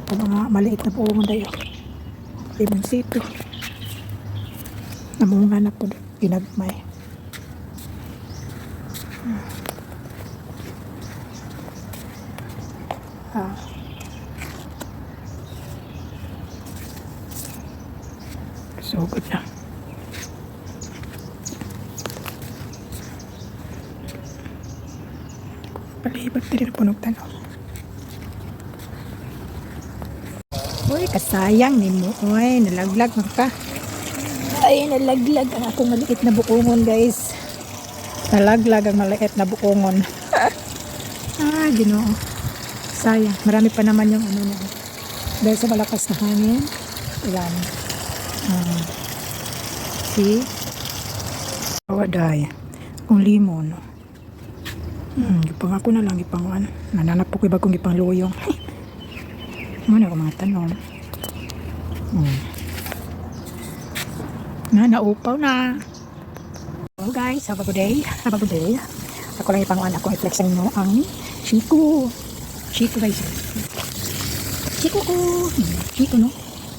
Ito mga maliit na puungan tayo. Limonsito. Namunga na po. Pinagmay. So good na. Palibag din na punog tanaw. Uy, kasayang ni mo. Uy, nalaglag mo ka. Ay, nalaglag ang akong maliit na bukongon, guys. Nalaglag ang maliit na bukongon. Ah, Ginoo. Sayang. Marami pa naman yung ano na. Dahil sa malakas na hangin. Ayan. See? Kawaday. Kung limon. Gipang ako na lang. Gipangan. Nananap po ko iba kong gipang luyong. Muna ko mga tanong. Naupaw na. Hello guys, have a good day. Have a good day. Ako lang ipanguan ako i-flexan nyo ang Chico. Chico guys. Chico ko. Chico no.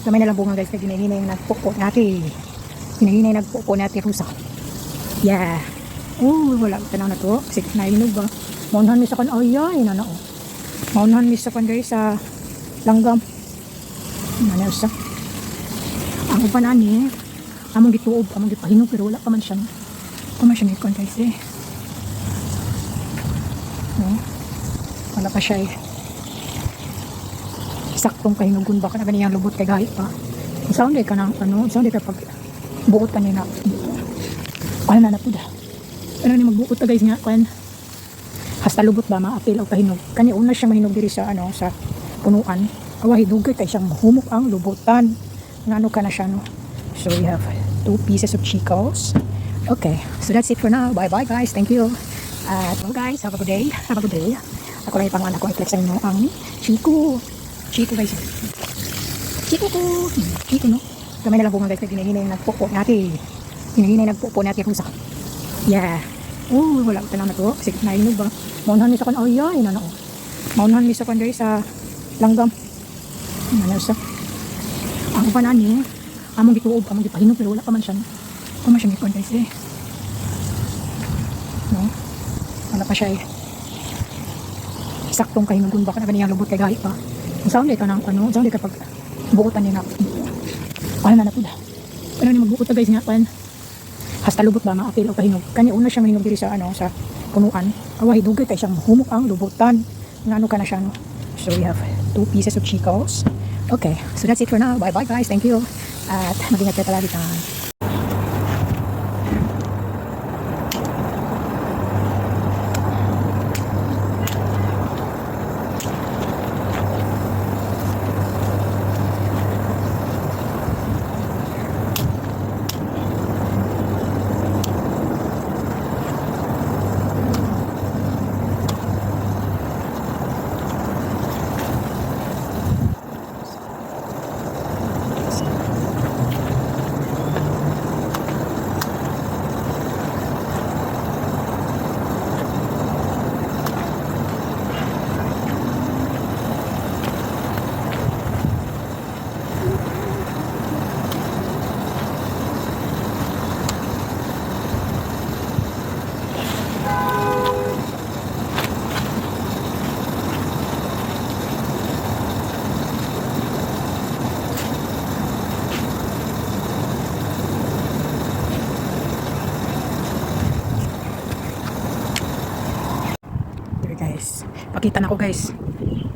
Kamay na lang bunga guys. Ginahinay yung nagpupo natin. Ginahinay yung nagpupo natin rusa. Yeah. Oh, wala ko tanaw na to. Kasi nainog ba. Maunahan mi sa kan. Oh yeah. Ina na oh. Maunahan mi sa kan guys sa langgam. Ano sa? Ang upanan ni. Among gituob, among gipahinog pero wala pa man siya. Kuma siya ni guys eh. No? Wala pa siya eh. Saktong kahinugon ba ka na ganyan lubot kay gahit pa. Sound ka na ano, sound ka pag buot ka nila. Ano na po da. Ano ni magbuot ta guys nga kan. Hasta lubot ba maapil og kahinog. Kani una siya mahinog diri sa ano sa punuan. Awa hidugay kay siyang mahumok ang lubutan. Ngano ka na siya no. So we have 2 pieces of Chicos. Okay, so that's it for now. Bye bye guys. Thank you. Well guys, have a good day. Have a good day. Ako lang ipanguan ako i-flexan nyo ang Chico. Chico guys. Chico ko. Chico no. Kamay na lang bunga guys. Ginahinay yung nagpupo natin. Ginahinay yung nagpupo natin rusa. Yeah. Oh, wala ko tanang na to. Kasi nainog ba. Maunahan mi sa kan. Oh yeah. Ina na oh. Maunahan mi sa kan guys sa langgam. Ano sa? Ang upanan ni. Among gituob, among gipahinog pero wala pa man siya. Kuma siya gikon guys eh. No? Wala pa siya eh. Saktong kahinugon ba ka na ganyan lubot kay gahit pa. Ang sound ka ng ano, sound ka pag buotan ni na. Ano na po da. Ano ni magbuot guys nga pan. Hasta lubot ba maapil og kahinog. Kani una siya mahinog diri sa ano sa punuan. Awa hidugay kay siyang humok ang lubutan. Ngano ka na siya no. So we have 2 pieces of Chicos. Okay, so that's it for now. Bye bye guys. Thank you. At mag-ingat kayo palagi tayo. Guys, pakita na ko guys.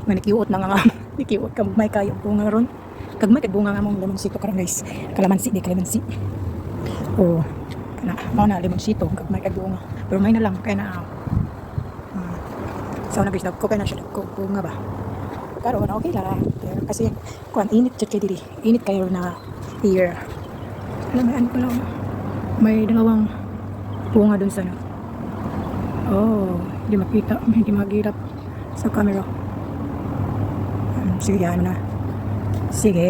May nakiuot na nga nakiuot ka may kayo bunga ron. Kagmay kay bunga nga mong limonsito karon guys. Kalamansi di kalamansi. Oh, kana mao na limonsito kagmay kay bunga. Pero may na lang kay na so na guys ko kay na siya ko bunga ba. Pero okay lang. Pero kasi kuan init jud kay diri. Init kayo na here. Alam mo ano pala. May dalawang bunga dun sa no. Oh, hindi makita, hindi magirap sa camera. Sige, ano na. Sige.